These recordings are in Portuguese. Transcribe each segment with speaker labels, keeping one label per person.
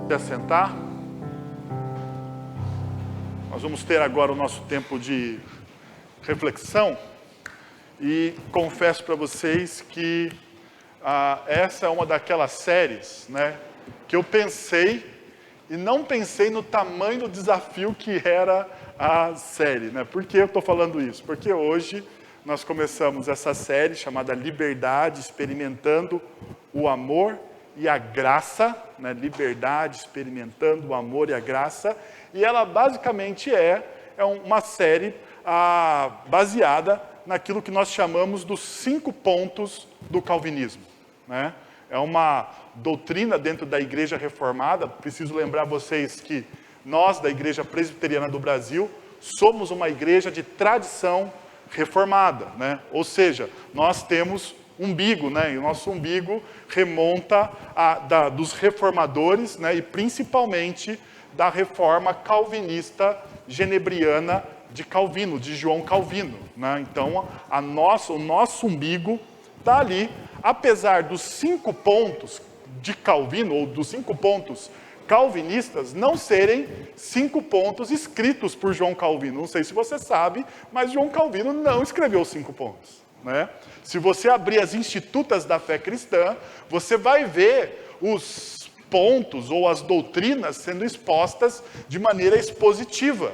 Speaker 1: Se assentar. Nós vamos ter agora o nosso tempo de reflexão e confesso para vocês que essa é uma daquelas séries, né, que eu pensei e não pensei no tamanho do desafio que era a série, né? Por que eu estou falando isso? Porque hoje nós começamos essa série chamada Liberdade, experimentando o amor e a graça, né? Liberdade, experimentando o amor e a graça, e ela basicamente é uma série baseada naquilo que nós chamamos dos 5 pontos do calvinismo, né? É uma doutrina dentro da Igreja Reformada. Preciso lembrar vocês que nós, da Igreja Presbiteriana do Brasil, somos uma igreja de tradição reformada, né? Ou seja, nós temos umbigo, né? E o nosso umbigo remonta dos reformadores, né? E principalmente da reforma calvinista genebriana de Calvino, de João Calvino, né? Então, o nosso umbigo está ali, apesar dos 5 pontos de Calvino, ou dos 5 pontos calvinistas, não serem 5 pontos escritos por João Calvino. Não sei se você sabe, mas João Calvino não escreveu 5 pontos, né? Se você abrir as Institutas da Fé Cristã, você vai ver os pontos ou as doutrinas sendo expostas de maneira expositiva.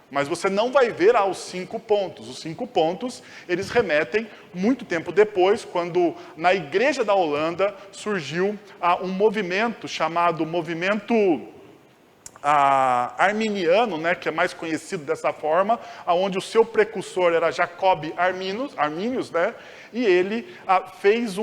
Speaker 1: Mas você não vai ver os 5 pontos. Os 5 pontos, eles remetem muito tempo depois, quando na Igreja da Holanda surgiu um movimento chamado movimento arminiano, né, que é mais conhecido dessa forma, onde o seu precursor era Jacob Arminius, né, e ele fez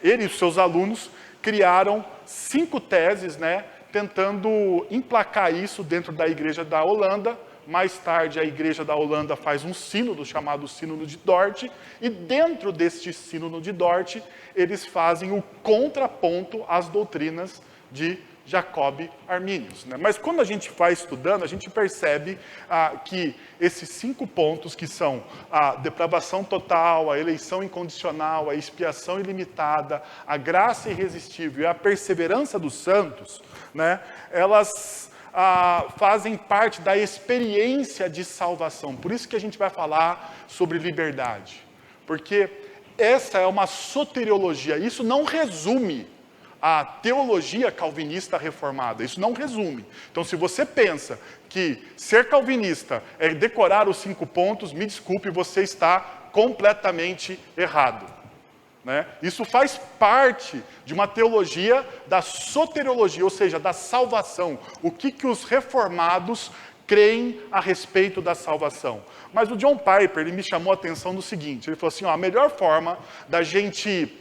Speaker 1: ele e os seus alunos criaram 5 teses, né, tentando emplacar isso dentro da Igreja da Holanda. Mais tarde, a Igreja da Holanda faz um sínodo chamado Sínodo de Dort, e dentro deste Sínodo de Dort, eles fazem o contraponto às doutrinas de Jacob Arminius, né? Mas quando a gente vai estudando, a gente percebe que esses 5 pontos, que são a depravação total, a eleição incondicional, a expiação ilimitada, a graça irresistível e a perseverança dos santos, né, elas fazem parte da experiência de salvação. Por isso que a gente vai falar sobre liberdade. Porque essa é uma soteriologia. Isso não resume a teologia calvinista reformada. Isso não resume. Então, se você pensa que ser calvinista é decorar os 5 pontos, me desculpe, você está completamente errado, né? Isso faz parte de uma teologia da soteriologia, ou seja, da salvação. O que os reformados creem a respeito da salvação. Mas o John Piper, ele me chamou a atenção no seguinte, ele falou assim, a melhor forma da gente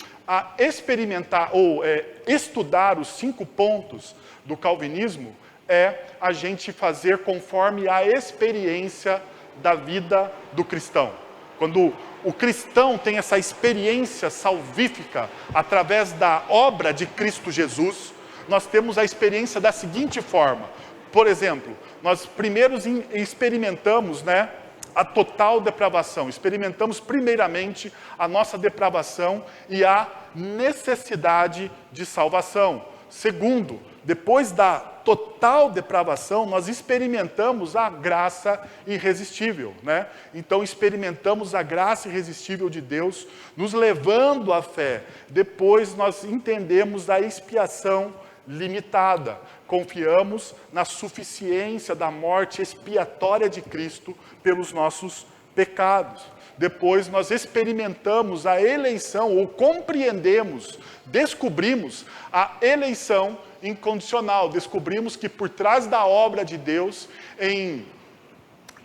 Speaker 1: experimentar ou estudar os 5 pontos do calvinismo é a gente fazer conforme a experiência da vida do cristão. Quando o cristão tem essa experiência salvífica através da obra de Cristo Jesus, nós temos a experiência da seguinte forma. Por exemplo, nós primeiro experimentamos, né, a total depravação. Experimentamos primeiramente a nossa depravação e a necessidade de salvação. Segundo, depois da total depravação, nós experimentamos a graça irresistível, né? Então, experimentamos a graça irresistível de Deus, nos levando à fé. Depois, nós entendemos a expiação limitada. Confiamos na suficiência da morte expiatória de Cristo pelos nossos pecados. Depois nós experimentamos a eleição, ou compreendemos, descobrimos a eleição incondicional. Descobrimos que por trás da obra de Deus, em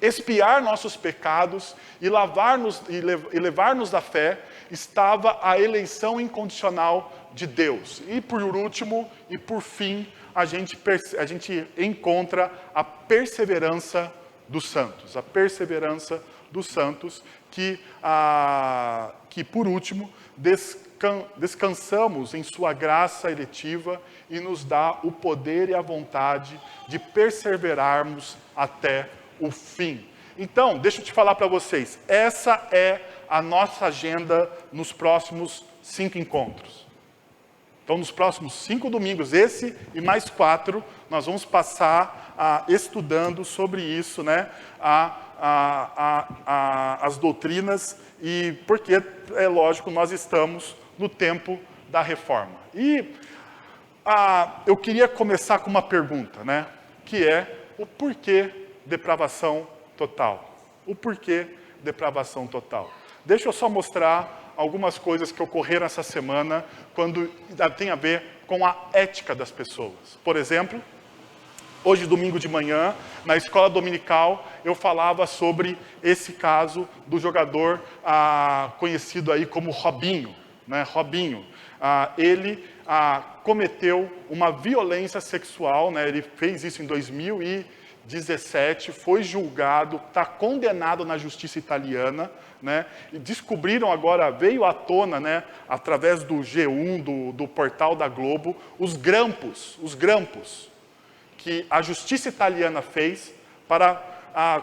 Speaker 1: expiar nossos pecados e levar-nos à fé, estava a eleição incondicional de Deus. E por último, e por fim, a gente encontra a perseverança dos santos. A perseverança dos santos que por último, descansamos em sua graça eletiva e nos dá o poder e a vontade de perseverarmos até o fim. Então, deixa eu te falar para vocês, essa é a nossa agenda nos próximos 5 encontros. Então, nos próximos 5 domingos, esse e mais 4, nós vamos passar estudando sobre isso, né? As doutrinas, e porque, é lógico, nós estamos no tempo da reforma. E eu queria começar com uma pergunta, né? Que é o porquê depravação total? O porquê depravação total? Deixa eu só mostrar algumas coisas que ocorreram essa semana quando tem a ver com a ética das pessoas. Por exemplo, hoje, domingo de manhã, na escola dominical, eu falava sobre esse caso do jogador conhecido aí como Robinho, né? Robinho. Ele cometeu uma violência sexual, né? Ele fez isso em 2017, foi julgado, está condenado na justiça italiana, né? E descobriram agora, veio à tona, né, através do G1, do portal da Globo, os grampos que a justiça italiana fez para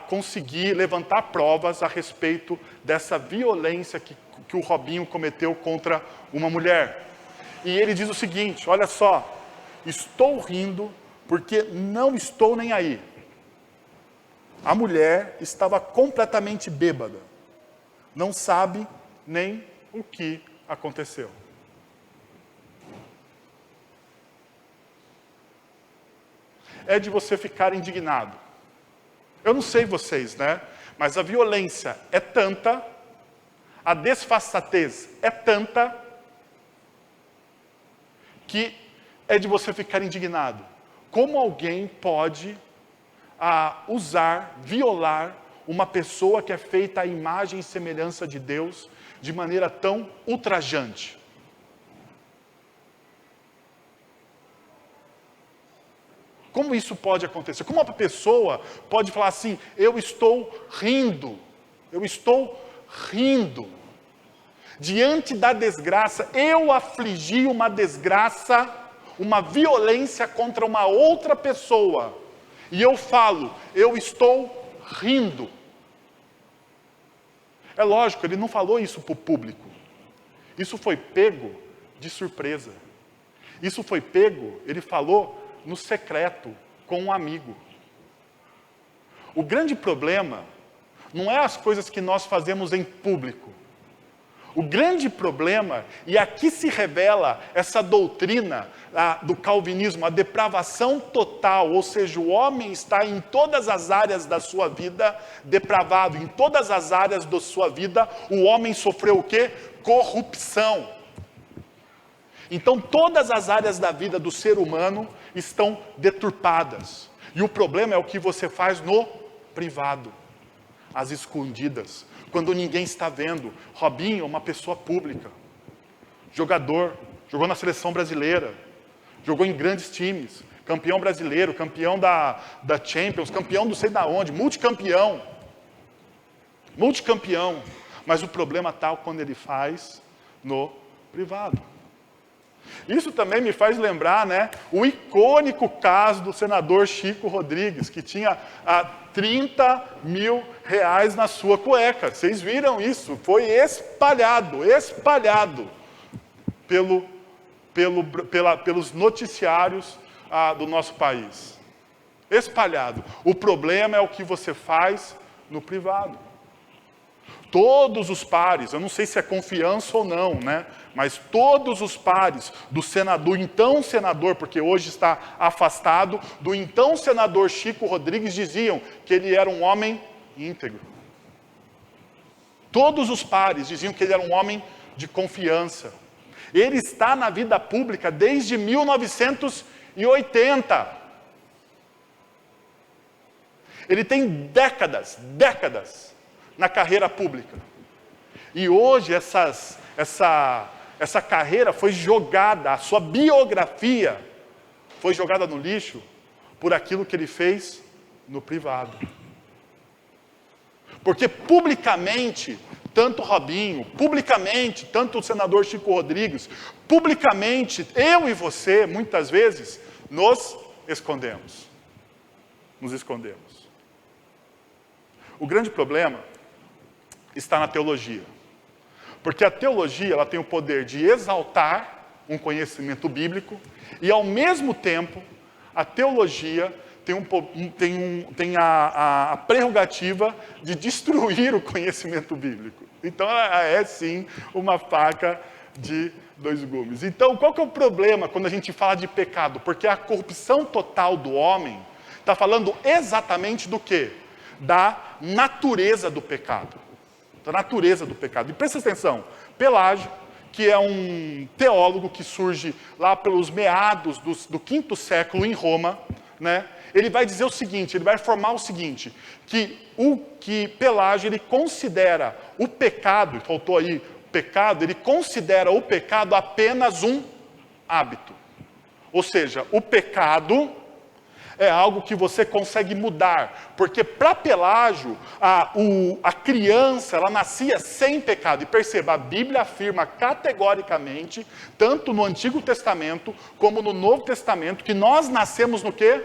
Speaker 1: conseguir levantar provas a respeito dessa violência que o Robinho cometeu contra uma mulher. E ele diz o seguinte, olha só, estou rindo porque não estou nem aí. A mulher estava completamente bêbada. Não sabe nem o que aconteceu. É de você ficar indignado. Eu não sei vocês, né? Mas a violência é tanta, a desfaçatez é tanta, que é de você ficar indignado. Como alguém pode violar uma pessoa que é feita à imagem e semelhança de Deus de maneira tão ultrajante? Como isso pode acontecer? Como uma pessoa pode falar assim, eu estou rindo, diante da desgraça, eu afligi uma desgraça, uma violência contra uma outra pessoa, e eu falo, eu estou rindo. É lógico, ele não falou isso para o público. Isso foi pego de surpresa. Isso foi pego, ele falou no secreto, com um amigo. O grande problema não é as coisas que nós fazemos em público. O grande problema, e aqui se revela essa doutrina do calvinismo, a depravação total, ou seja, o homem está em todas as áreas da sua vida depravado, em todas as áreas da sua vida, o homem sofreu o quê? Corrupção. Então todas as áreas da vida do ser humano estão deturpadas. E o problema é o que você faz no privado, às escondidas, quando ninguém está vendo. Robinho é uma pessoa pública, jogador, jogou na seleção brasileira, jogou em grandes times, campeão brasileiro, campeão da Champions, campeão não sei da onde, multicampeão. Mas o problema está quando ele faz no privado. Isso também me faz lembrar, né, o icônico caso do senador Chico Rodrigues, que tinha 30 mil reais na sua cueca. Vocês viram isso? Foi espalhado pelos noticiários do nosso país. Espalhado. O problema é o que você faz no privado. Todos os pares, eu não sei se é confiança ou não, né? Mas todos os pares do então senador, porque hoje está afastado, do então senador Chico Rodrigues diziam que ele era um homem íntegro. Todos os pares diziam que ele era um homem de confiança. Ele está na vida pública desde 1980. Ele tem décadas na carreira pública. E hoje essa carreira foi jogada, a sua biografia foi jogada no lixo por aquilo que ele fez no privado. Porque publicamente, tanto Robinho, publicamente, tanto o senador Chico Rodrigues, publicamente, eu e você, muitas vezes, nos escondemos. O grande problema está na teologia. Porque a teologia, ela tem o poder de exaltar um conhecimento bíblico, e ao mesmo tempo, a teologia tem a prerrogativa de destruir o conhecimento bíblico. Então, ela é sim uma faca de dois gumes. Então, qual que é o problema quando a gente fala de pecado? Porque a corrupção total do homem está falando exatamente do quê? Da natureza do pecado. Da natureza do pecado. E presta atenção, Pelágio, que é um teólogo que surge lá pelos meados do 5º século em Roma, né? Ele vai dizer o seguinte, ele vai formar o seguinte, que Pelágio ele considera o pecado, faltou aí pecado, ele considera o pecado apenas um hábito. Ou seja, o pecado é algo que você consegue mudar, porque para Pelágio, a criança, ela nascia sem pecado. E perceba, a Bíblia afirma categoricamente, tanto no Antigo Testamento, como no Novo Testamento, que nós nascemos no quê?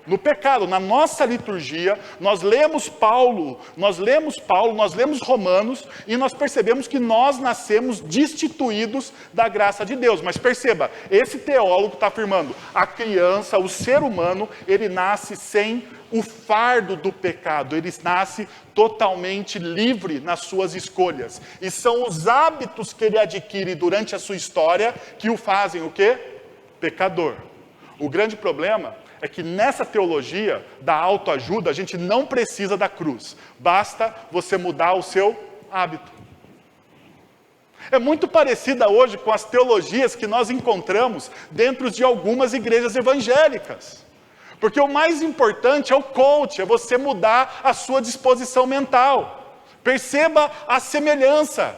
Speaker 1: No pecado. Na nossa liturgia, nós lemos Paulo, nós lemos Romanos, e nós percebemos que nós nascemos destituídos da graça de Deus. Mas perceba, esse teólogo está afirmando, a criança, o ser humano, ele nasce sem o fardo do pecado, ele nasce totalmente livre nas suas escolhas. E são os hábitos que ele adquire durante a sua história que o fazem o quê? Pecador. O grande problema é que nessa teologia da autoajuda, a gente não precisa da cruz. Basta você mudar o seu hábito. É muito parecida hoje com as teologias que nós encontramos dentro de algumas igrejas evangélicas. Porque o mais importante é o coach, é você mudar a sua disposição mental. Perceba a semelhança.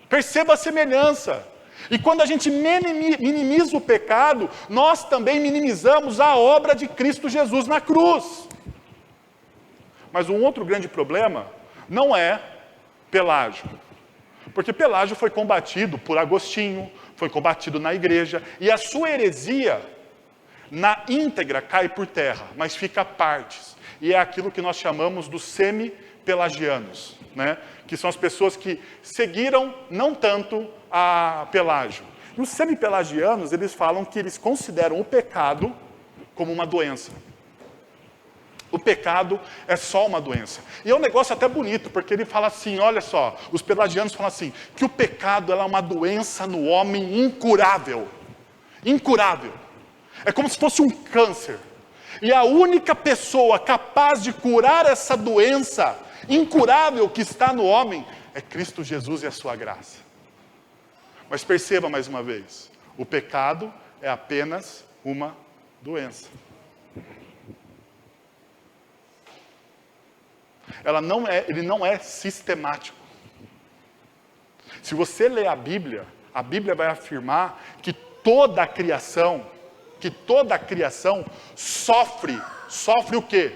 Speaker 1: Perceba a semelhança. E quando a gente minimiza o pecado, nós também minimizamos a obra de Cristo Jesus na cruz. Mas um outro grande problema não é Pelágio. Porque Pelágio foi combatido por Agostinho, foi combatido na igreja, e a sua heresia, na íntegra, cai por terra, mas fica a partes. E é aquilo que nós chamamos dos semi-pelagianos, né? Que são as pessoas que seguiram não tanto a Pelágio. E os semi-pelagianos, eles falam que eles consideram o pecado como uma doença. O pecado é só uma doença. E é um negócio até bonito, porque ele fala assim, olha só, os pelagianos falam assim, que o pecado ela é uma doença no homem incurável. Incurável. É como se fosse um câncer. E a única pessoa capaz de curar essa doença incurável que está no homem é Cristo Jesus e a sua graça. Mas perceba mais uma vez, o pecado é apenas uma doença. Ele não é sistemático. Se você ler a Bíblia vai afirmar que toda a criação sofre o quê?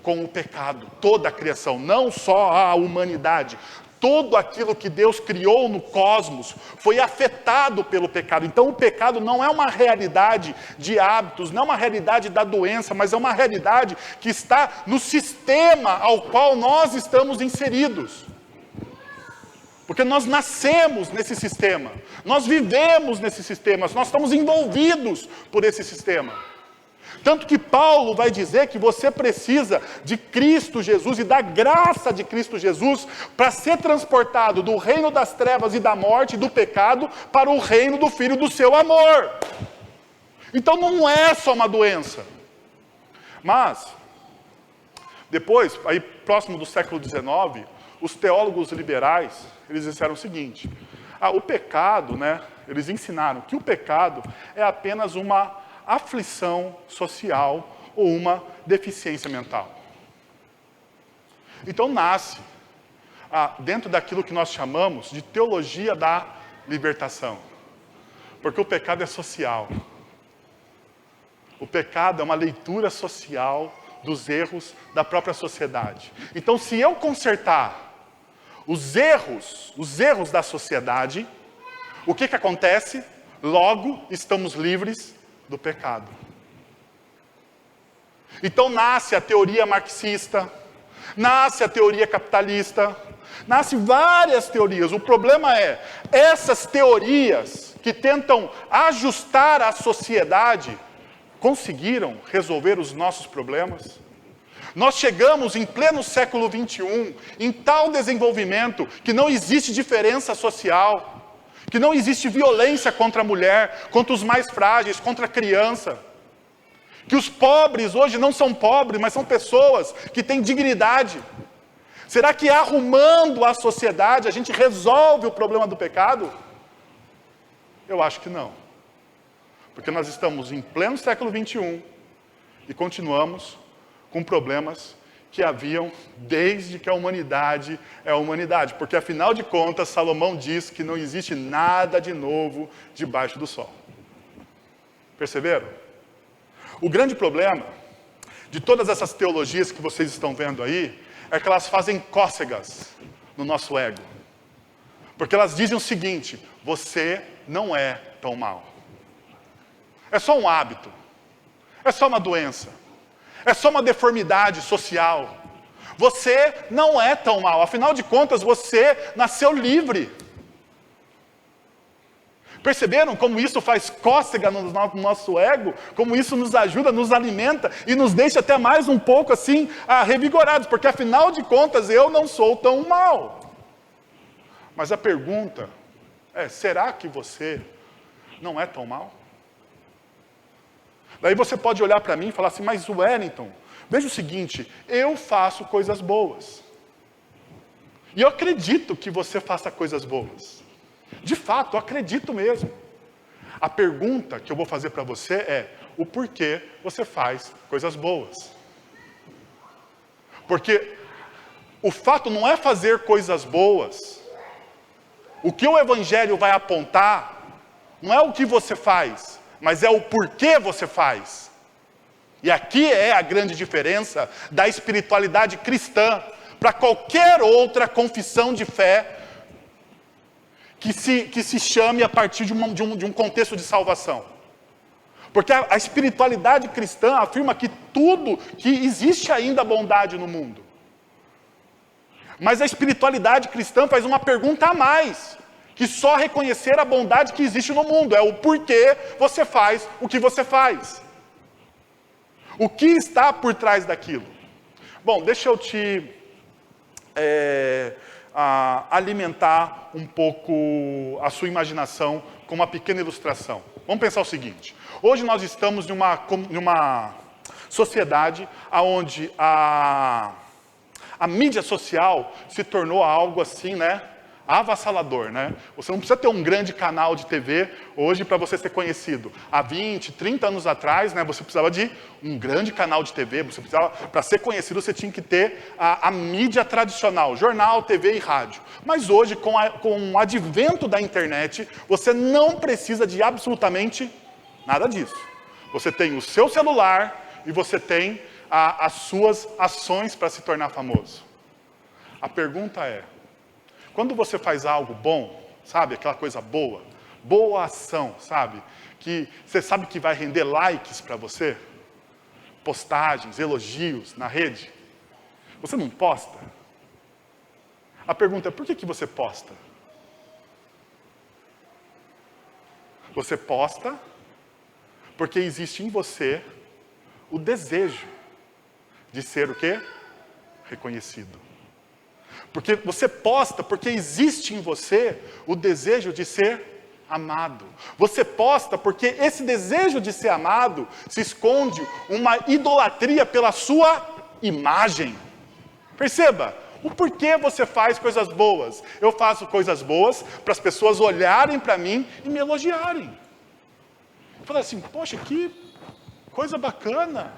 Speaker 1: Com o pecado. Toda a criação, não só a humanidade. Tudo aquilo que Deus criou no cosmos foi afetado pelo pecado. Então o pecado não é uma realidade de hábitos, não é uma realidade da doença, mas é uma realidade que está no sistema ao qual nós estamos inseridos. Porque nós nascemos nesse sistema, nós vivemos nesse sistema, nós estamos envolvidos por esse sistema. Tanto que Paulo vai dizer que você precisa de Cristo Jesus e da graça de Cristo Jesus para ser transportado do reino das trevas e da morte e do pecado para o reino do Filho do seu amor. Então não é só uma doença. Mas, depois, aí próximo do século XIX, os teólogos liberais, eles disseram o seguinte, o pecado, né, eles ensinaram que o pecado é apenas uma aflição social ou uma deficiência mental. Então nasce dentro daquilo que nós chamamos de teologia da libertação. Porque o pecado é social. O pecado é uma leitura social dos erros da própria sociedade. Então se eu consertar os erros da sociedade, o que acontece? Logo estamos livres do pecado. Então nasce a teoria marxista, nasce a teoria capitalista, nasce várias teorias. O problema é, essas teorias, que tentam ajustar a sociedade, conseguiram resolver os nossos problemas? Nós chegamos em pleno século XXI, em tal desenvolvimento, que não existe diferença social, que não existe violência contra a mulher, contra os mais frágeis, contra a criança. Que os pobres hoje não são pobres, mas são pessoas que têm dignidade. Será que arrumando a sociedade a gente resolve o problema do pecado? Eu acho que não. Porque nós estamos em pleno século XXI e continuamos com problemas que haviam desde que a humanidade é a humanidade. Porque, afinal de contas, Salomão diz que não existe nada de novo debaixo do sol. Perceberam? O grande problema de todas essas teologias que vocês estão vendo aí é que elas fazem cócegas no nosso ego. Porque elas dizem o seguinte: você não é tão mal. É só um hábito. É só uma doença. É só uma deformidade social. Você não é tão mal. Afinal de contas, você nasceu livre. Perceberam como isso faz cócega no nosso ego? Como isso nos ajuda, nos alimenta e nos deixa até mais um pouco assim revigorados. Porque afinal de contas, eu não sou tão mal. Mas a pergunta é, será que você não é tão mal? Daí você pode olhar para mim e falar assim, mas Wellington, veja o seguinte, eu faço coisas boas. E eu acredito que você faça coisas boas. De fato, eu acredito mesmo. A pergunta que eu vou fazer para você é, o porquê você faz coisas boas? Porque o fato não é fazer coisas boas. O que o Evangelho vai apontar não é o que você faz, mas é o porquê você faz. E aqui é a grande diferença da espiritualidade cristã para qualquer outra confissão de fé que se chame a partir de um contexto de salvação. Porque a espiritualidade cristã afirma que existe ainda bondade no mundo. Mas a espiritualidade cristã faz uma pergunta a mais, que só reconhecer a bondade que existe no mundo, é o porquê você faz o que você faz. O que está por trás daquilo? Bom, deixa eu te alimentar um pouco a sua imaginação com uma pequena ilustração. Vamos pensar o seguinte, hoje nós estamos numa sociedade onde a mídia social se tornou algo assim, né? Avassalador, né? Você não precisa ter um grande canal de TV hoje para você ser conhecido. Há 20, 30 anos atrás, né, você precisava de um grande canal de TV, para ser conhecido você tinha que ter a mídia tradicional, jornal, TV e rádio. Mas hoje, com o advento da internet, você não precisa de absolutamente nada disso. Você tem o seu celular e você tem as suas ações para se tornar famoso. A pergunta é, quando você faz algo bom, sabe, aquela coisa boa, boa ação, sabe, que você sabe que vai render likes para você, postagens, elogios na rede, você não posta? A pergunta é, por que você posta? Você posta porque existe em você o desejo de ser o quê? Reconhecido. Porque você posta porque existe em você o desejo de ser amado. Você posta porque esse desejo de ser amado se esconde uma idolatria pela sua imagem. Perceba, o porquê você faz coisas boas. Eu faço coisas boas para as pessoas olharem para mim e me elogiarem. Falar assim, poxa, que coisa bacana,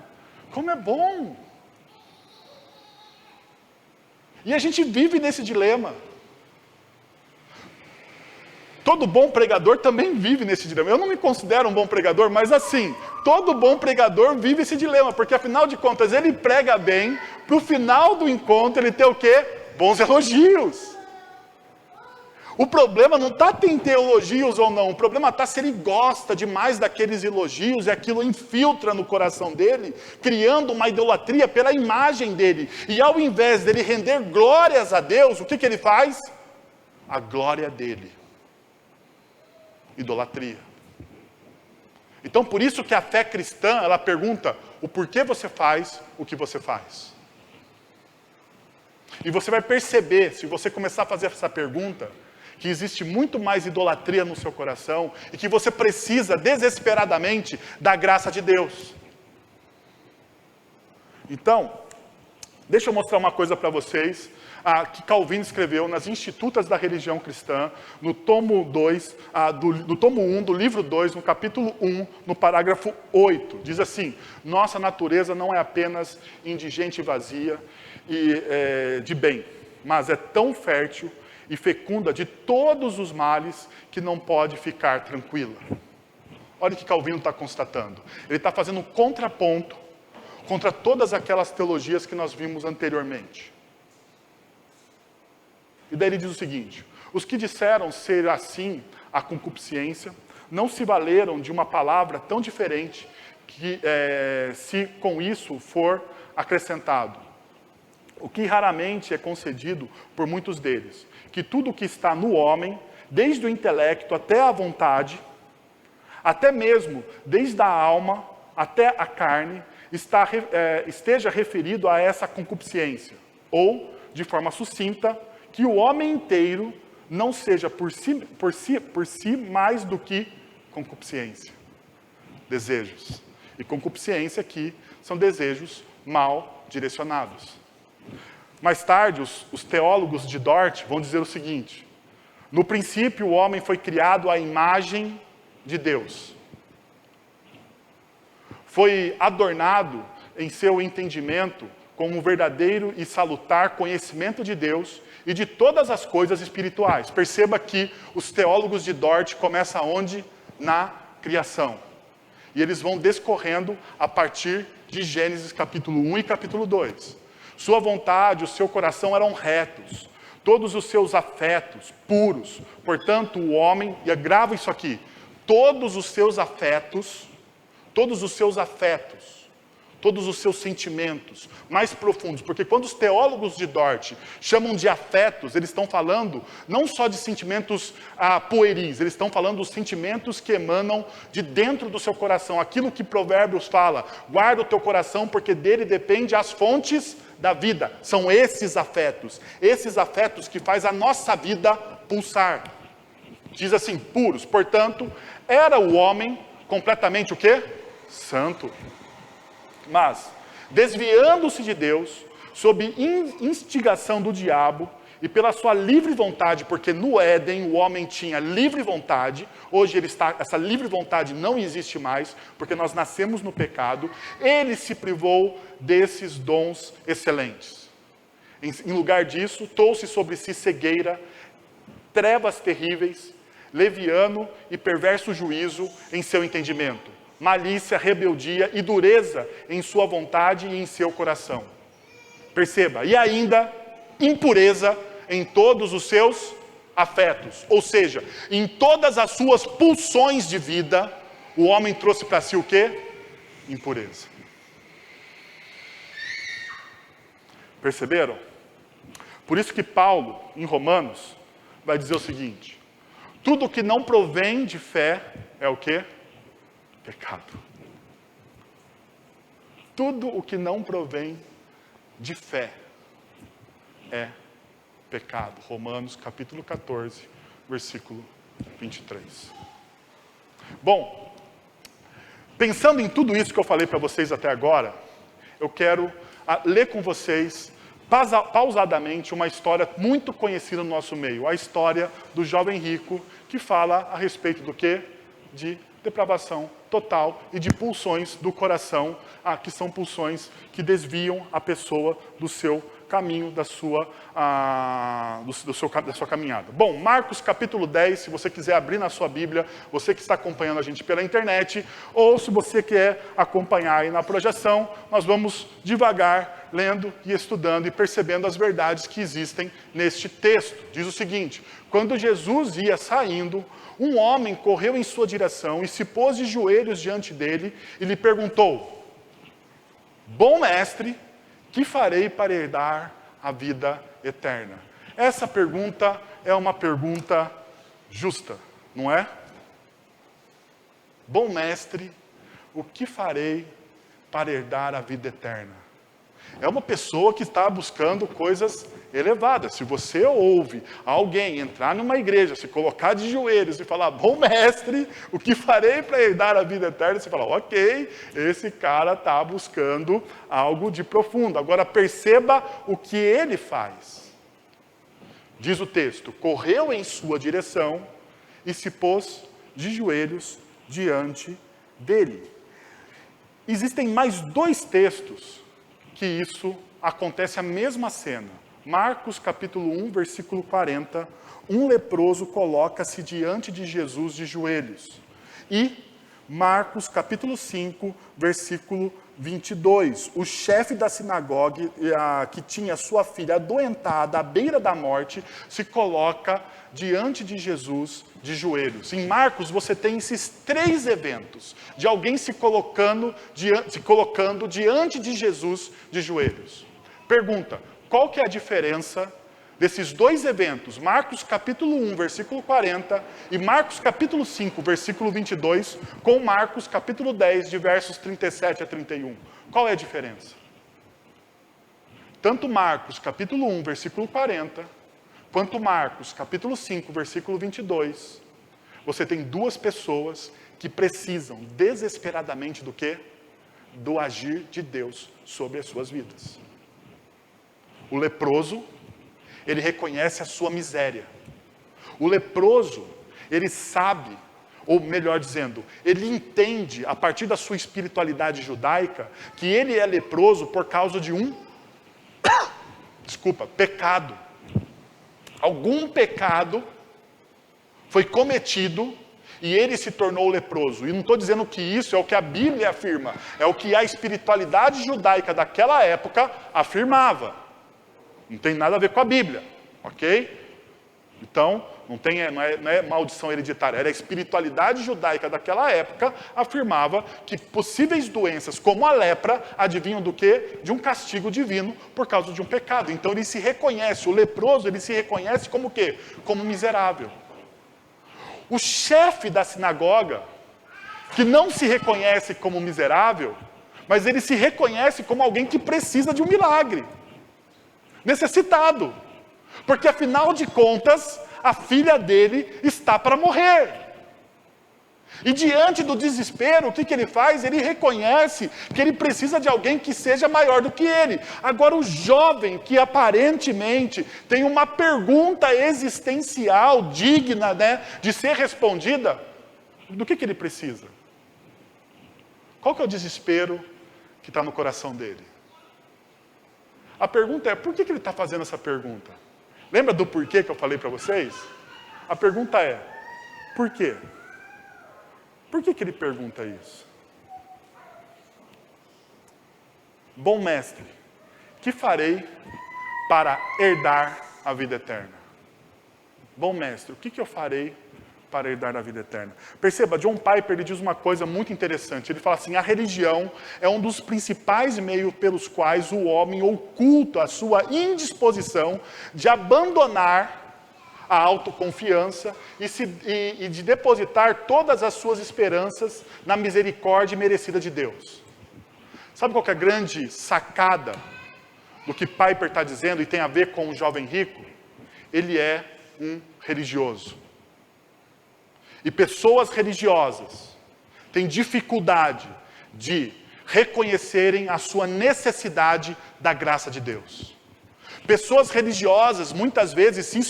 Speaker 1: como é bom. E a gente vive nesse dilema. Todo bom pregador também vive nesse dilema. Eu não me considero um bom pregador, mas assim, todo bom pregador vive esse dilema, porque afinal de contas ele prega bem, para o final do encontro ele ter o quê? Bons elogios. O problema não está em ter elogios ou não, o problema está se ele gosta demais daqueles elogios e aquilo infiltra no coração dele, criando uma idolatria pela imagem dele. E ao invés dele render glórias a Deus, o que ele faz? A glória dele. Idolatria. Então, por isso que a fé cristã, ela pergunta o porquê você faz o que você faz. E você vai perceber, se você começar a fazer essa pergunta, que existe muito mais idolatria no seu coração e que você precisa desesperadamente da graça de Deus. Então, deixa eu mostrar uma coisa para vocês, que Calvino escreveu nas Institutas da Religião Cristã, no tomo 2, no tomo 1, do livro 2, no capítulo 1, no parágrafo 8. Diz assim: nossa natureza não é apenas indigente e vazia de bem, mas é tão fértil e fecunda de todos os males que não pode ficar tranquila. Olha o que Calvino está constatando. Ele está fazendo um contraponto contra todas aquelas teologias que nós vimos anteriormente. E daí ele diz o seguinte: os que disseram ser assim a concupiscência, não se valeram de uma palavra tão diferente que se com isso for acrescentado, o que raramente é concedido por muitos deles, que tudo o que está no homem, desde o intelecto até a vontade, até mesmo desde a alma até a carne, esteja referido a essa concupiscência, ou, de forma sucinta, que o homem inteiro não seja por si mais do que concupiscência. Desejos. E concupiscência aqui são desejos mal direcionados. Mais tarde, os teólogos de Dort vão dizer o seguinte: no princípio o homem foi criado à imagem de Deus. Foi adornado em seu entendimento com um verdadeiro e salutar conhecimento de Deus e de todas as coisas espirituais. Perceba que os teólogos de Dort começam onde? Na criação. E eles vão descorrendo a partir de Gênesis capítulo 1 e capítulo 2. Sua vontade, o seu coração eram retos, todos os seus afetos puros. Portanto, o homem, e grava isso aqui, todos os seus afetos, todos os seus sentimentos mais profundos, porque quando os teólogos de Dort chamam de afetos, eles estão falando não só de sentimentos pueris, eles estão falando dos sentimentos que emanam de dentro do seu coração, aquilo que Provérbios fala: guarda o teu coração porque dele depende as fontes da vida. São esses afetos que faz a nossa vida pulsar. Diz assim: puros. Portanto, era o homem completamente o quê? Santo. Mas, desviando-se de Deus, sob instigação do diabo e pela sua livre vontade, porque no Éden o homem tinha livre vontade, hoje essa livre vontade não existe mais, porque nós nascemos no pecado, ele se privou desses dons excelentes. Em lugar disso, trouxe sobre si cegueira, trevas terríveis, leviano e perverso juízo em seu entendimento, malícia, rebeldia e dureza em sua vontade e em seu coração. Perceba, e ainda impureza em todos os seus afetos, ou seja, em todas as suas pulsões de vida, o homem trouxe para si o quê? Impureza. Perceberam? Por isso que Paulo, em Romanos, vai dizer o seguinte: tudo que não provém de fé é o quê? Pecado. Tudo o que não provém de fé é pecado. Romanos capítulo 14, versículo 23. Bom, pensando em tudo isso que eu falei para vocês até agora, eu quero ler com vocês pausadamente uma história muito conhecida no nosso meio, a história do jovem rico, que fala a respeito do quê? De depravação total e de pulsões do coração, que são pulsões que desviam a pessoa do seu caminho, da sua caminhada. Bom, Marcos capítulo 10, se você quiser abrir na sua Bíblia, você que está acompanhando a gente pela internet, ou se você quer acompanhar aí na projeção, nós vamos devagar, lendo e estudando e percebendo as verdades que existem neste texto. Diz o seguinte: quando Jesus ia saindo, um homem correu em sua direção e se pôs de joelhos diante dele e lhe perguntou: bom mestre, que farei para herdar a vida eterna? Essa pergunta é uma pergunta justa, não é? Bom mestre, o que farei para herdar a vida eterna? É uma pessoa que está buscando coisas elevadas. Se você ouve alguém entrar numa igreja, se colocar de joelhos e falar, bom mestre, o que farei para herdar a vida eterna? Você fala, ok, esse cara está buscando algo de profundo. Agora perceba o que ele faz. Diz o texto, correu em sua direção e se pôs de joelhos diante dele. Existem mais 2 textos que isso acontece a mesma cena. Marcos capítulo 1, versículo 40, um leproso coloca-se diante de Jesus de joelhos. E Marcos capítulo 5, versículo 22, o chefe da sinagoga, que tinha sua filha adoentada à beira da morte, se coloca diante de Jesus de joelhos. Em Marcos você tem esses 3 eventos, de alguém se colocando diante de Jesus de joelhos. Pergunta, qual que é a diferença desses 2 eventos, Marcos capítulo 1, versículo 40, e Marcos capítulo 5, versículo 22, com Marcos capítulo 10, de versos 37 a 31. Qual é a diferença? Tanto Marcos capítulo 1, versículo 40, quanto Marcos capítulo 5, versículo 22, você tem 2 pessoas que precisam desesperadamente do quê? Do agir de Deus sobre as suas vidas. O leproso, ele reconhece a sua miséria. O leproso, ele sabe, ou melhor dizendo, ele entende, a partir da sua espiritualidade judaica, que ele é leproso por causa de pecado. Algum pecado foi cometido e ele se tornou leproso. E não estou dizendo que isso é o que a Bíblia afirma, é o que a espiritualidade judaica daquela época afirmava. Não tem nada a ver com a Bíblia, ok? Então, não é maldição hereditária. Era a espiritualidade judaica daquela época afirmava que possíveis doenças, como a lepra, advinham do quê? De um castigo divino por causa de um pecado. Então ele se reconhece, o leproso, ele se reconhece como o quê? Como miserável. O chefe da sinagoga, que não se reconhece como miserável, mas ele se reconhece como alguém que precisa de um milagre. Necessitado, porque afinal de contas, a filha dele está para morrer. E diante do desespero, o que ele faz? Ele reconhece que ele precisa de alguém que seja maior do que ele. Agora o jovem, que aparentemente tem uma pergunta existencial digna, de ser respondida, do que ele precisa? Qual que é o desespero que está no coração dele? A pergunta é, por que ele está fazendo essa pergunta? Lembra do porquê que eu falei para vocês? A pergunta é, por quê? Por que ele pergunta isso? Bom mestre, que farei para herdar a vida eterna? Bom mestre, o que eu farei para herdar a vida eterna? Perceba, John Piper ele diz uma coisa muito interessante. Ele fala assim, a religião é um dos principais meios pelos quais o homem oculta a sua indisposição de abandonar a autoconfiança e de depositar todas as suas esperanças na misericórdia merecida de Deus. Sabe qual que é a grande sacada do que Piper está dizendo e tem a ver com o jovem rico? Ele é um religioso. E pessoas religiosas têm dificuldade de reconhecerem a sua necessidade da graça de Deus. Pessoas religiosas muitas vezes se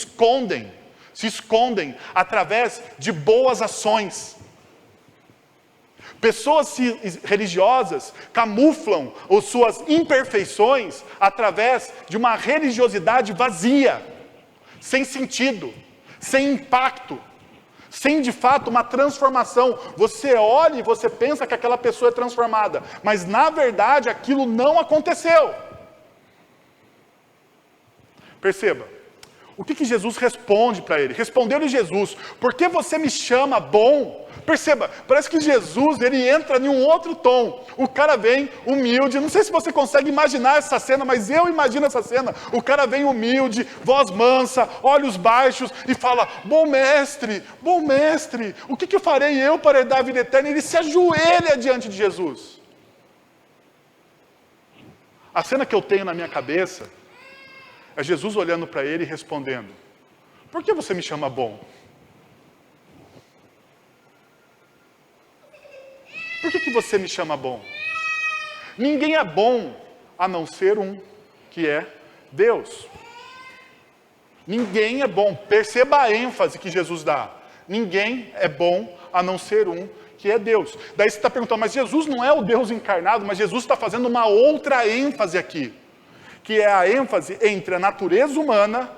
Speaker 1: escondem através de boas ações. Pessoas religiosas camuflam as suas imperfeições através de uma religiosidade vazia, sem sentido, sem impacto, sem de fato uma transformação. Você olha e você pensa que aquela pessoa é transformada, mas na verdade aquilo não aconteceu. Perceba, o que Jesus responde para ele? Respondeu-lhe Jesus: por que você me chama bom? Perceba, parece que Jesus, ele entra em um outro tom. O cara vem humilde, não sei se você consegue imaginar essa cena, mas eu imagino essa cena. O cara vem humilde, voz mansa, olhos baixos e fala: bom mestre, o que farei eu para herdar a vida eterna? Ele se ajoelha diante de Jesus. A cena que eu tenho na minha cabeça é Jesus olhando para ele e respondendo: por que você me chama bom? Por que você me chama bom? Ninguém é bom a não ser um, que é Deus. Ninguém é bom. Perceba a ênfase que Jesus dá. Ninguém é bom a não ser um, que é Deus. Daí você está perguntando, mas Jesus não é o Deus encarnado, mas Jesus está fazendo uma outra ênfase aqui, que é a ênfase entre a natureza humana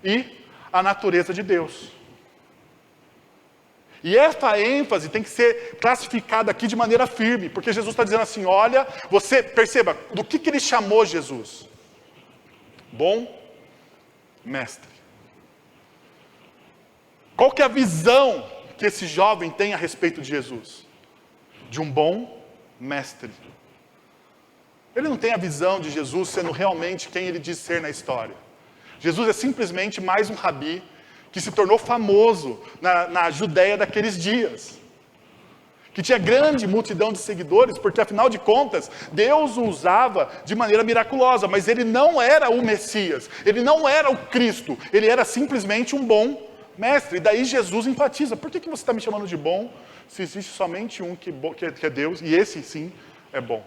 Speaker 1: e a natureza de Deus. E essa ênfase tem que ser classificada aqui de maneira firme, porque Jesus está dizendo assim: olha, você, perceba, do que ele chamou Jesus? Bom mestre. Qual que é a visão que esse jovem tem a respeito de Jesus? De um bom mestre. Ele não tem a visão de Jesus sendo realmente quem ele diz ser na história. Jesus é simplesmente mais um rabi que se tornou famoso na Judéia daqueles dias. Que tinha grande multidão de seguidores, porque afinal de contas, Deus o usava de maneira miraculosa, mas ele não era o Messias, ele não era o Cristo, ele era simplesmente um bom mestre. E daí Jesus enfatiza: por que você está me chamando de bom, se existe somente um que é Deus, e esse sim é bom?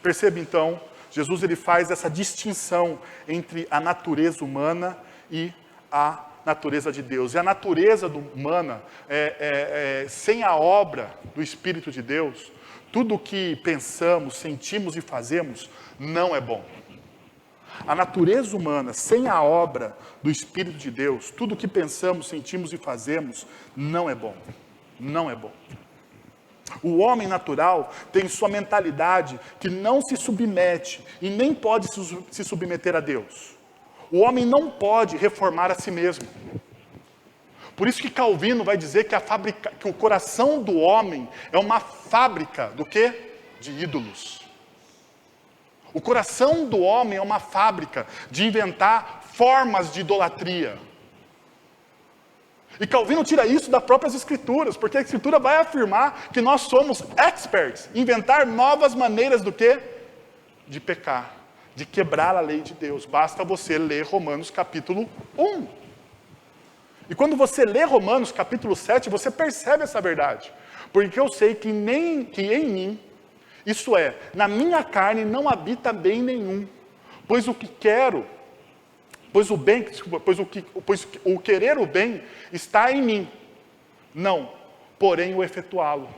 Speaker 1: Perceba então, Jesus ele faz essa distinção entre a natureza humana e a natureza de Deus. E a natureza humana, sem a obra do Espírito de Deus, tudo o que pensamos, sentimos e fazemos não é bom. A natureza humana, sem a obra do Espírito de Deus, tudo o que pensamos, sentimos e fazemos não é bom. Não é bom. O homem natural tem sua mentalidade que não se submete e nem pode se submeter a Deus. O homem não pode reformar a si mesmo. Por isso que Calvino vai dizer que o coração do homem é uma fábrica do quê? De ídolos. O coração do homem é uma fábrica de inventar formas de idolatria. E Calvino tira isso das próprias Escrituras, porque a Escritura vai afirmar que nós somos experts em inventar novas maneiras do quê? De pecar, de quebrar a lei de Deus. Basta você ler Romanos capítulo 1. E quando você lê Romanos capítulo 7, você percebe essa verdade. Porque eu sei que em mim, isso é, na minha carne não habita bem nenhum. Pois o querer o bem está em mim. Não, porém o efetuá-lo.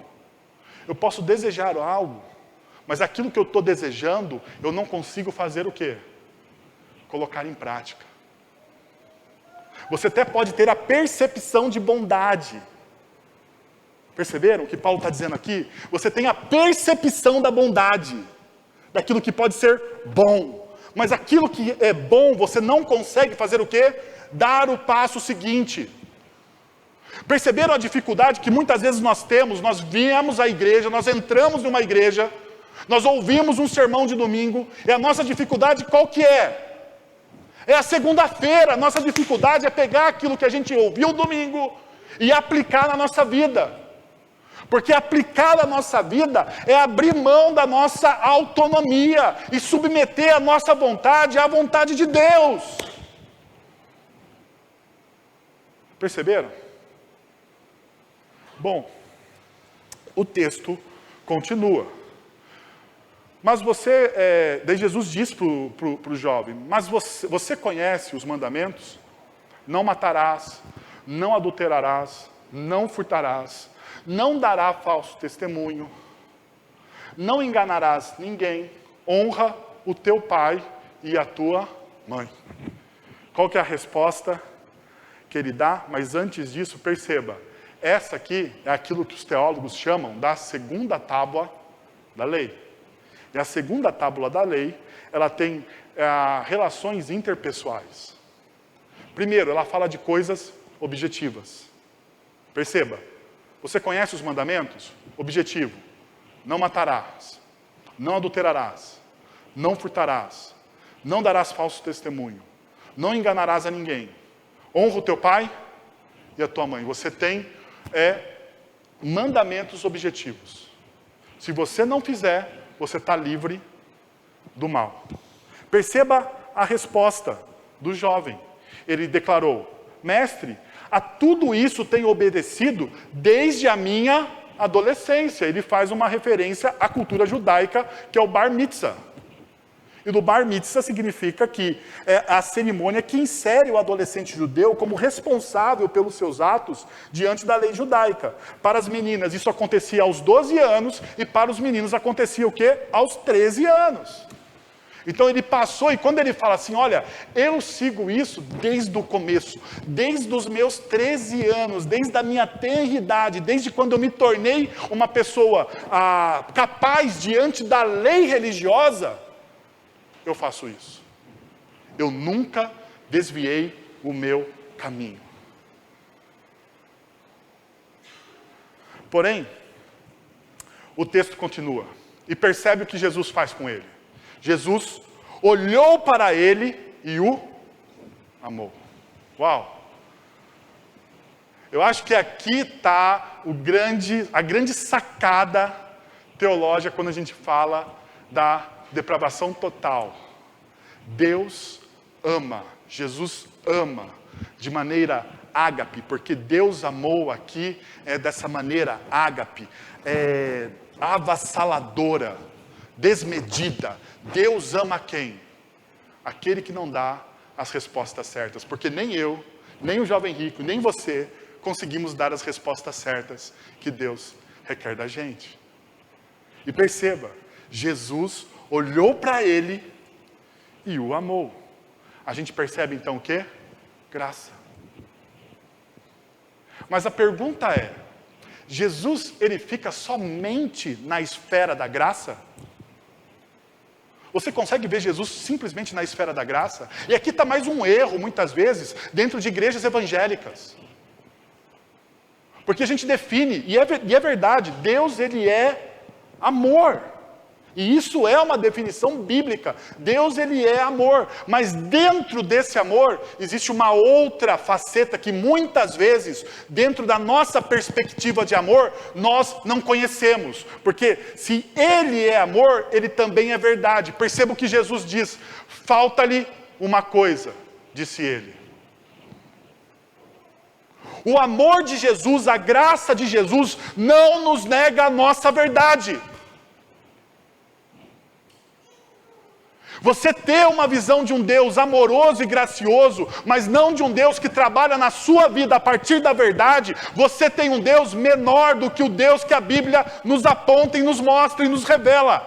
Speaker 1: Eu posso desejar algo, mas aquilo que eu estou desejando, eu não consigo fazer o quê? Colocar em prática. Você até pode ter a percepção de bondade. Perceberam o que Paulo está dizendo aqui? Você tem a percepção da bondade, daquilo que pode ser bom. Mas aquilo que é bom, você não consegue fazer o quê? Dar o passo seguinte. Perceberam a dificuldade que muitas vezes nós temos? Nós viemos à igreja, nós entramos numa igreja, nós ouvimos um sermão de domingo, e a nossa dificuldade qual que é? É a segunda-feira. A nossa dificuldade é pegar aquilo que a gente ouviu domingo e aplicar na nossa vida. Porque aplicar na nossa vida é abrir mão da nossa autonomia e submeter a nossa vontade à vontade de Deus. Perceberam? Bom, o texto continua. Mas daí Jesus diz para o jovem: mas você conhece os mandamentos? Não matarás, não adulterarás, não furtarás, não dará falso testemunho, não enganarás ninguém, honra o teu pai e a tua mãe. Qual que é a resposta que ele dá? Mas antes disso, perceba, essa aqui é aquilo que os teólogos chamam da segunda tábua da lei. E a segunda tábua da lei, ela tem relações interpessoais. Primeiro, ela fala de coisas objetivas. Perceba, você conhece os mandamentos? Objetivo: não matarás, não adulterarás, não furtarás, não darás falso testemunho, não enganarás a ninguém, honra o teu pai e a tua mãe. Você tem mandamentos objetivos. Se você não fizer, você está livre do mal. Perceba a resposta do jovem. Ele declarou: mestre, a tudo isso tenho obedecido desde a minha adolescência. Ele faz uma referência à cultura judaica, que é o bar mitzvah. E do bar mitzvah significa que é a cerimônia que insere o adolescente judeu como responsável pelos seus atos diante da lei judaica. Para as meninas isso acontecia aos 12 anos e para os meninos acontecia o quê? Aos 13 anos. Então ele passou, e quando ele fala assim, olha, eu sigo isso desde o começo, desde os meus 13 anos, desde a minha tenridade, desde quando eu me tornei uma pessoa capaz diante da lei religiosa, eu faço isso. Eu nunca desviei o meu caminho. Porém, o texto continua, e percebe o que Jesus faz com ele. Jesus olhou para ele e o amou. Uau! Eu acho que aqui está a grande sacada teológica quando a gente fala da depravação total. Deus ama, Jesus ama de maneira ágape, porque Deus amou aqui dessa maneira ágape, avassaladora, desmedida. Deus ama quem? Aquele que não dá as respostas certas, porque nem eu, nem o jovem rico, nem você conseguimos dar as respostas certas que Deus requer da gente. E perceba, Jesus olhou para ele e o amou. A gente percebe então o quê? Graça. Mas a pergunta é, Jesus, ele fica somente na esfera da graça? Você consegue ver Jesus simplesmente na esfera da graça? E aqui está mais um erro, muitas vezes, dentro de igrejas evangélicas. Porque a gente define, e é verdade, Deus ele é amor. E isso é uma definição bíblica. Deus ele é amor. Mas dentro desse amor, existe uma outra faceta que muitas vezes, dentro da nossa perspectiva de amor, nós não conhecemos. Porque se ele é amor, ele também é verdade. Perceba o que Jesus diz. Falta-lhe uma coisa, disse ele. O amor de Jesus, a graça de Jesus, não nos nega a nossa verdade. Você ter uma visão de um Deus amoroso e gracioso, mas não de um Deus que trabalha na sua vida a partir da verdade, você tem um Deus menor do que o Deus que a Bíblia nos aponta e nos mostra e nos revela.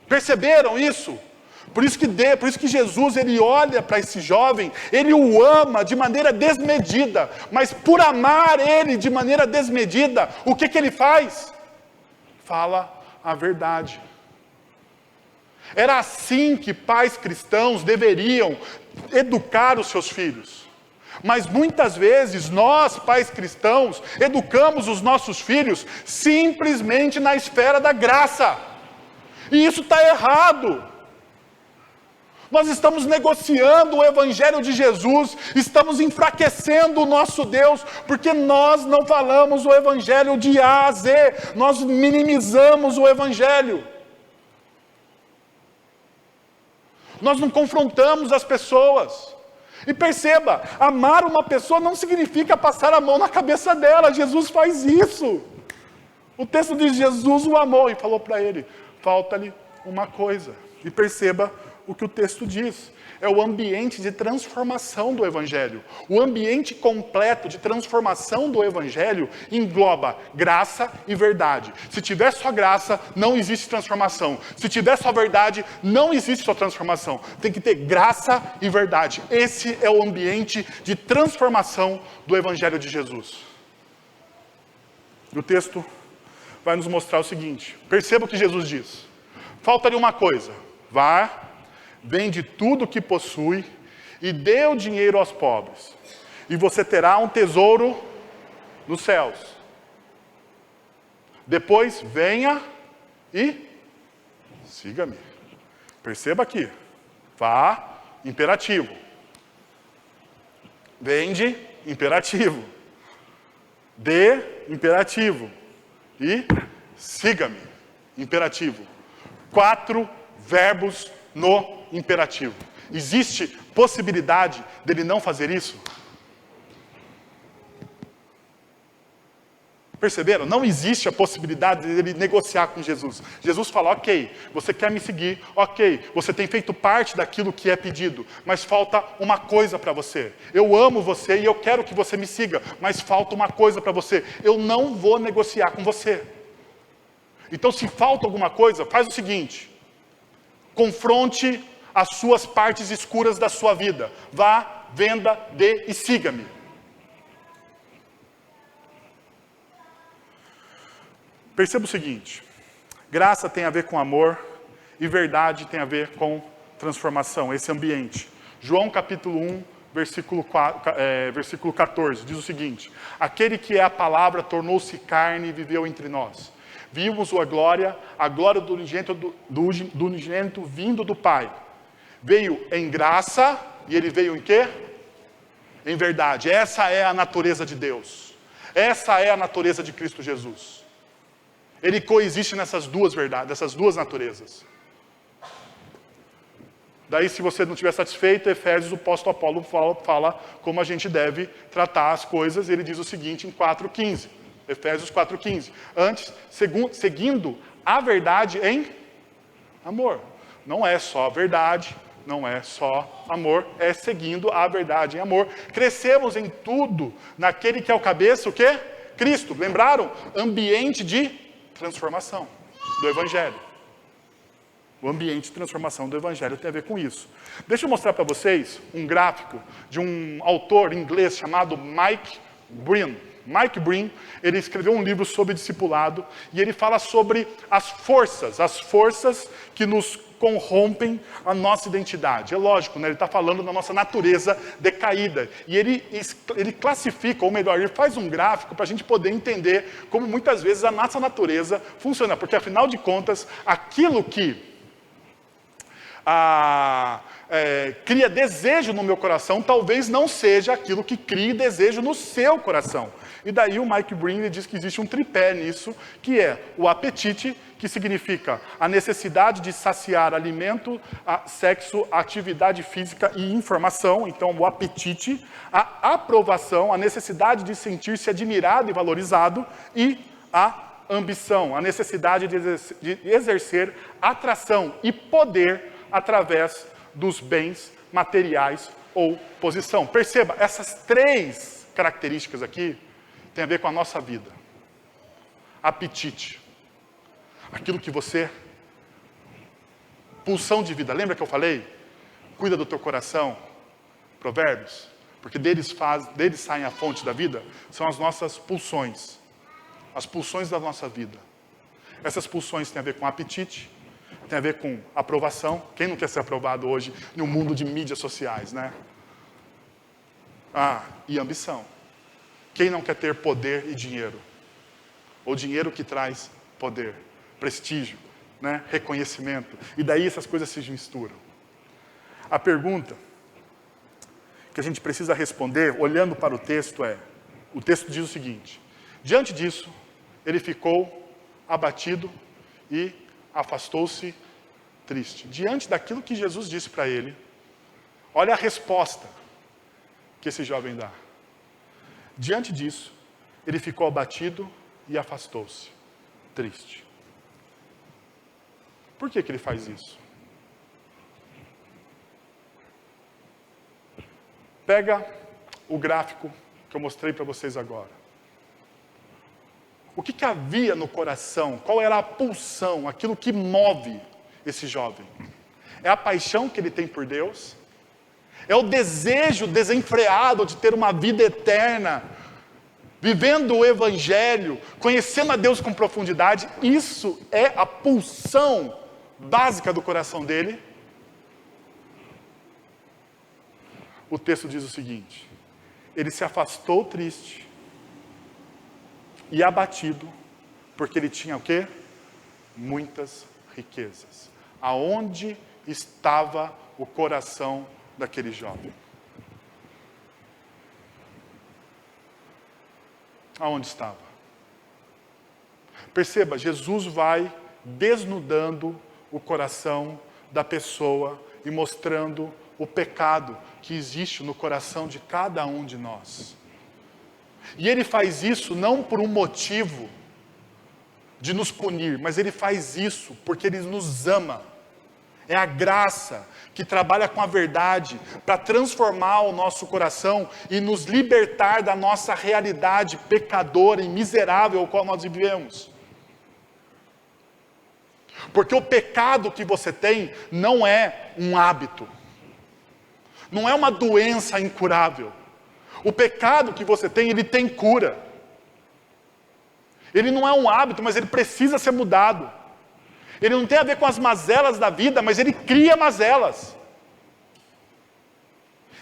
Speaker 1: Perceberam isso? Por isso que Jesus ele olha para esse jovem, ele o ama de maneira desmedida, mas por amar ele de maneira desmedida, o que ele faz? Fala a verdade. Era assim que pais cristãos deveriam educar os seus filhos. Mas muitas vezes nós, pais cristãos, educamos os nossos filhos simplesmente na esfera da graça. E isso está errado. Nós estamos negociando o Evangelho de Jesus, estamos enfraquecendo o nosso Deus, porque nós não falamos o Evangelho de A a Z, nós minimizamos o Evangelho. Nós não confrontamos as pessoas. E perceba, amar uma pessoa não significa passar a mão na cabeça dela, Jesus faz isso. O texto diz, Jesus o amou e falou para ele, falta-lhe uma coisa. E perceba o que o texto diz, é o ambiente de transformação do Evangelho. O ambiente completo de transformação do Evangelho engloba graça e verdade. Se tiver só graça, não existe transformação. Se tiver só verdade, não existe só transformação. Tem que ter graça e verdade. Esse é o ambiente de transformação do Evangelho de Jesus. E o texto vai nos mostrar o seguinte, perceba o que Jesus diz. Falta-lhe uma coisa, vá, vende tudo o que possui e dê o dinheiro aos pobres, e você terá um tesouro nos céus. Depois venha e siga-me. Perceba aqui, vá, imperativo. Vende, imperativo. Dê, imperativo. E siga-me, imperativo. 4 verbos no imperativo. Existe possibilidade dele não fazer isso? Perceberam? Não existe a possibilidade dele negociar com Jesus. Jesus fala, ok, você quer me seguir, ok, você tem feito parte daquilo que é pedido, mas falta uma coisa para você. Eu amo você e eu quero que você me siga, mas falta uma coisa para você. Eu não vou negociar com você. Então, se falta alguma coisa, faz o seguinte, confronte as suas partes escuras da sua vida. Vá, venda, dê e siga-me. Perceba o seguinte, graça tem a ver com amor e verdade tem a ver com transformação, esse ambiente. João capítulo 1, versículo 14, diz o seguinte, aquele que é a palavra tornou-se carne e viveu entre nós. Vimos sua glória, a glória do unigênito vindo do Pai. Veio em graça e ele veio em quê? Em verdade. Essa é a natureza de Deus. Essa é a natureza de Cristo Jesus. Ele coexiste nessas duas verdades, dessas duas naturezas. Daí, se você não estiver satisfeito, Efésios, o apóstolo Apolo fala como a gente deve tratar as coisas. Ele diz o seguinte em 4,15. Efésios 4,15. Antes, seguindo a verdade em amor. Não é só a verdade, não é só amor, é seguindo a verdade em amor. Crescemos em tudo naquele que é o cabeça, o quê? Cristo. Lembraram? Ambiente de transformação do Evangelho. O ambiente de transformação do Evangelho tem a ver com isso. Deixa eu mostrar para vocês um gráfico de um autor inglês chamado Mike Breen. Mike Breen, ele escreveu um livro sobre discipulado e ele fala sobre as forças que nos corrompem a nossa identidade. É lógico, né? Ele está falando da nossa natureza decaída. E ele classifica, ou melhor, ele faz um gráfico para a gente poder entender como muitas vezes a nossa natureza funciona. Porque, afinal de contas, aquilo que cria desejo no meu coração, talvez não seja aquilo que crie desejo no seu coração. E daí o Mike Breen diz que existe um tripé nisso, que é o apetite, que significa a necessidade de saciar alimento, sexo, atividade física e informação. Então, o apetite, a aprovação, a necessidade de sentir-se admirado e valorizado, e a ambição, a necessidade de exercer atração e poder através dos bens materiais ou posição. Perceba, essas 3 características aqui têm a ver com a nossa vida. Apetite. Aquilo que você... Pulsão de vida. Lembra que eu falei? Cuida do teu coração. Provérbios. Porque deles saem a fonte da vida. São as nossas pulsões. As pulsões da nossa vida. Essas pulsões têm a ver com apetite. Tem a ver com aprovação. Quem não quer ser aprovado hoje no mundo de mídias sociais, né? E ambição. Quem não quer ter poder e dinheiro? O dinheiro que traz poder, prestígio, né? Reconhecimento. E daí essas coisas se misturam. A pergunta que a gente precisa responder, olhando para o texto, o texto diz o seguinte, diante disso, ele ficou abatido e afastou-se triste. Diante daquilo que Jesus disse para ele, olha a resposta que esse jovem dá. Diante disso, ele ficou abatido e afastou-se triste. Por que ele faz isso? Pega o gráfico que eu mostrei para vocês agora. O que havia no coração? Qual era a pulsão, aquilo que move esse jovem? É a paixão que ele tem por Deus? É o desejo desenfreado de ter uma vida eterna, vivendo o Evangelho, conhecendo a Deus com profundidade? Isso é a pulsão básica do coração dele? o texto diz o seguinte: ele se afastou triste e abatido, porque ele tinha o quê? Muitas riquezas. Aonde estava o coração daquele jovem? Aonde estava? Perceba, Jesus vai desnudando o coração da pessoa e mostrando o pecado que existe no coração de cada um de nós. E ele faz isso não por um motivo de nos punir, mas ele faz isso porque ele nos ama. É a graça que trabalha com a verdade para transformar o nosso coração e nos libertar da nossa realidade pecadora e miserável, qual nós vivemos. Porque o pecado que você tem não é um hábito, não é uma doença incurável. O pecado que você tem, ele tem cura. Ele não é um hábito, mas ele precisa ser mudado. Ele não tem a ver com as mazelas da vida, mas ele cria mazelas.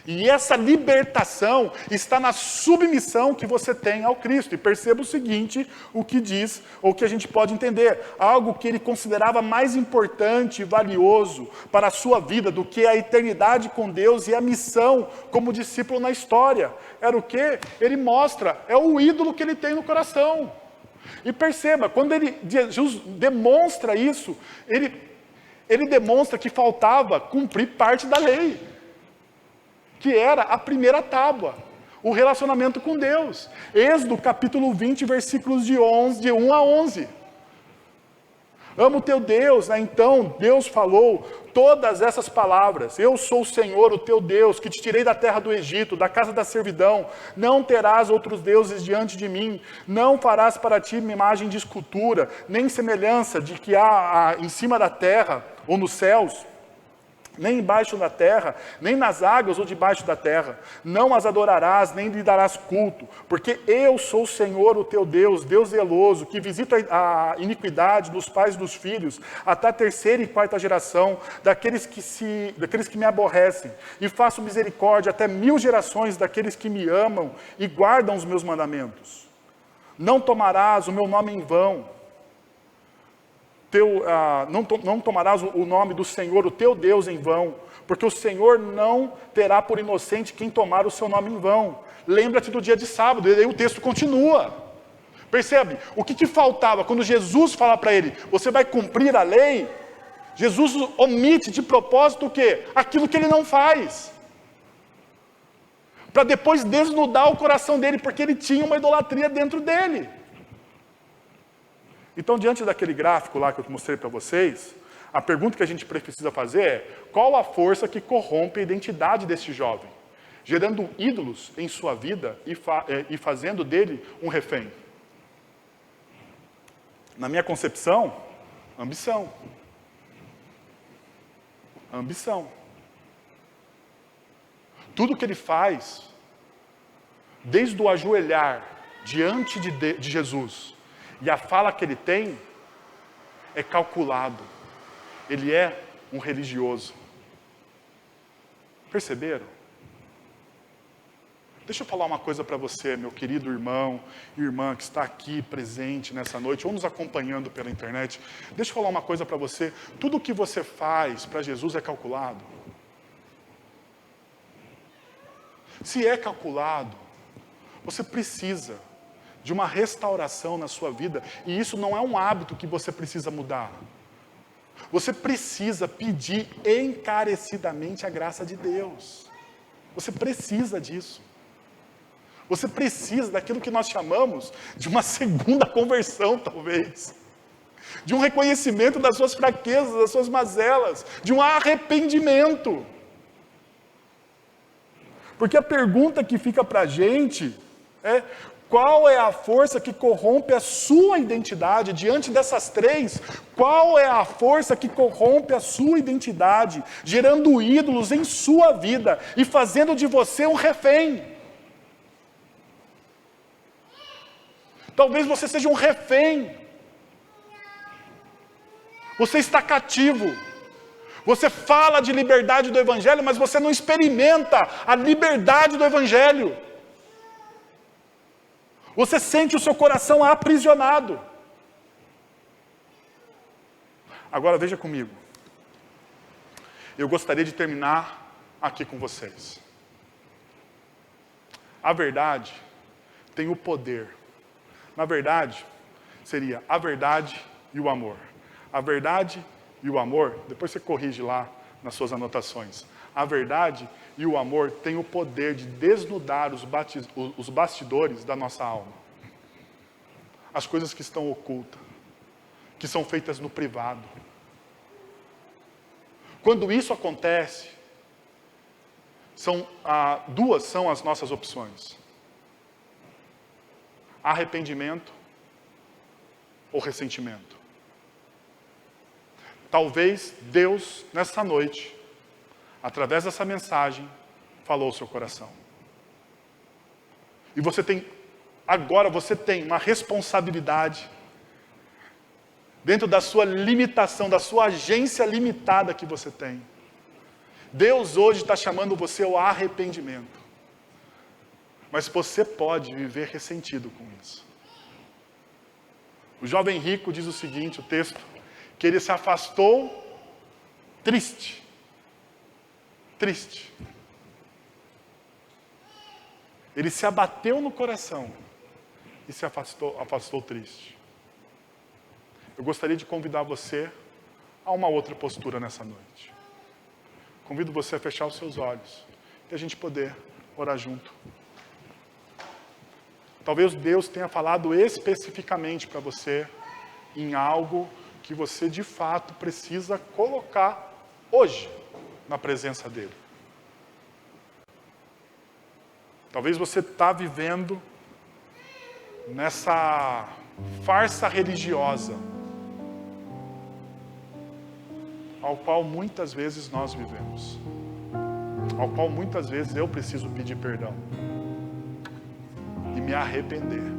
Speaker 1: E essa libertação está na submissão que você tem ao Cristo. E perceba o seguinte, o que diz, ou que a gente pode entender. Algo que ele considerava mais importante e valioso para a sua vida do que a eternidade com Deus e a missão como discípulo na história. Era o quê? Ele mostra, é o ídolo que ele tem no coração. E perceba, quando Jesus demonstra isso, ele demonstra que faltava cumprir parte da lei, que era a primeira tábua, o relacionamento com Deus. Êxodo capítulo 20, versículos de 1 a 11. Amo o teu Deus, né? Então Deus falou todas essas palavras. Eu sou o Senhor, o teu Deus, que te tirei da terra do Egito, da casa da servidão. Não terás outros deuses diante de mim. Não farás para ti uma imagem de escultura, nem semelhança de que há em cima da terra ou nos céus, nem embaixo da terra, nem nas águas ou debaixo da terra. Não as adorarás, nem lhe darás culto, porque eu sou o Senhor, o teu Deus, Deus zeloso, que visita a iniquidade dos pais e dos filhos, até a 3ª e 4ª geração, daqueles que me aborrecem, e faço misericórdia até 1000 gerações daqueles que me amam e guardam os meus mandamentos. Não tomarás o meu nome em vão. Não tomarás o nome do Senhor, o teu Deus, em vão, porque o Senhor não terá por inocente quem tomar o seu nome em vão. Lembra-te do dia de sábado, e aí o texto continua. Percebe? O que faltava? Quando Jesus fala para ele, você vai cumprir a lei, Jesus omite de propósito o quê? Aquilo que ele não faz. Para depois desnudar o coração dele, porque ele tinha uma idolatria dentro dele. Então, diante daquele gráfico lá que eu mostrei para vocês, a pergunta que a gente precisa fazer é: qual a força que corrompe a identidade desse jovem, gerando ídolos em sua vida e fazendo dele um refém? Na minha concepção, ambição. Ambição. Tudo que ele faz, desde o ajoelhar diante de Jesus, e a fala que ele tem é calculado. Ele é um religioso. Perceberam? Deixa eu falar uma coisa para você, meu querido irmão e irmã que está aqui presente nessa noite, ou nos acompanhando pela internet. Deixa eu falar uma coisa para você. Tudo o que você faz para Jesus é calculado. Se é calculado, você precisa de uma restauração na sua vida, e isso não é um hábito que você precisa mudar. Você precisa pedir encarecidamente a graça de Deus. Você precisa disso. Você precisa daquilo que nós chamamos de uma segunda conversão, talvez. De um reconhecimento das suas fraquezas, das suas mazelas, de um arrependimento. Porque a pergunta que fica para a gente é: qual é a força que corrompe a sua identidade? Diante dessas três, qual é a força que corrompe a sua identidade, gerando ídolos em sua vida e fazendo de você um refém? Talvez você seja um refém. Você está cativo. Você fala de liberdade do Evangelho, mas você não experimenta a liberdade do Evangelho. Você sente o seu coração aprisionado. Agora veja comigo. Eu gostaria de terminar aqui com vocês. A verdade tem o poder. Na verdade, seria a verdade e o amor. A verdade e o amor, depois você corrige lá nas suas anotações. A verdade e o amor têm o poder de desnudar os bastidores da nossa alma. As coisas que estão ocultas, que são feitas no privado. Quando isso acontece, duas são as nossas opções. Arrependimento ou ressentimento. Talvez Deus, nessa noite, através dessa mensagem, falou ao seu coração. E agora você tem uma responsabilidade, dentro da sua limitação, da sua agência limitada que você tem. Deus hoje está chamando você ao arrependimento. Mas você pode viver ressentido com isso. O jovem rico diz o seguinte, o texto, que ele se afastou triste. Triste. Ele se abateu no coração e se afastou triste. Eu gostaria de convidar você a uma outra postura nessa noite. Convido você a fechar os seus olhos e a gente poder orar junto. Talvez Deus tenha falado especificamente para você em algo que você de fato precisa colocar hoje na presença dele. Talvez você está vivendo nessa farsa religiosa, ao qual muitas vezes nós vivemos, ao qual muitas vezes eu preciso pedir perdão e me arrepender.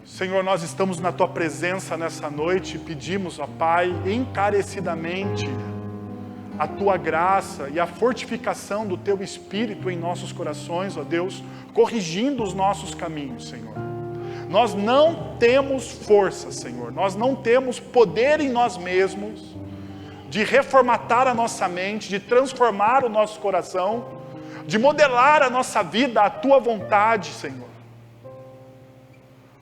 Speaker 1: Senhor, nós estamos na Tua presença nessa noite e pedimos, ó Pai, encarecidamente a Tua graça e a fortificação do Teu Espírito em nossos corações, ó Deus, corrigindo os nossos caminhos, Senhor. Nós não temos força, Senhor, nós não temos poder em nós mesmos de reformatar a nossa mente, de transformar o nosso coração, de modelar a nossa vida à Tua vontade, Senhor.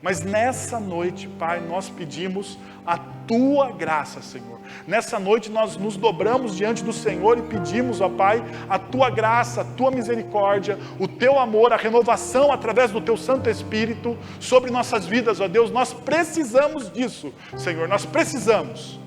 Speaker 1: Mas nessa noite, Pai, nós pedimos a Tua graça, Senhor. Nessa noite nós nos dobramos diante do Senhor e pedimos, ó Pai, a Tua graça, a Tua misericórdia, o Teu amor, a renovação através do Teu Santo Espírito sobre nossas vidas, ó Deus. Nós precisamos disso, Senhor, nós precisamos.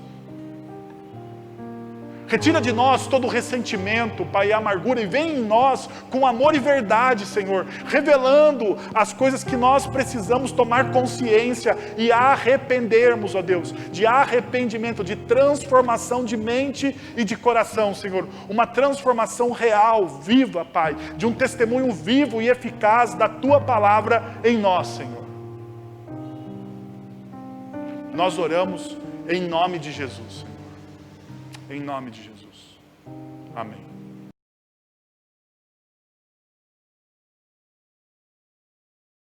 Speaker 1: Retira de nós todo o ressentimento, Pai, e a amargura, e vem em nós com amor e verdade, Senhor, revelando as coisas que nós precisamos tomar consciência e arrependermos, ó Deus, de arrependimento, de transformação de mente e de coração, Senhor, uma transformação real, viva, Pai, de um testemunho vivo e eficaz da Tua palavra em nós, Senhor. Nós oramos em nome de Jesus, Senhor. Em nome de Jesus. Amém.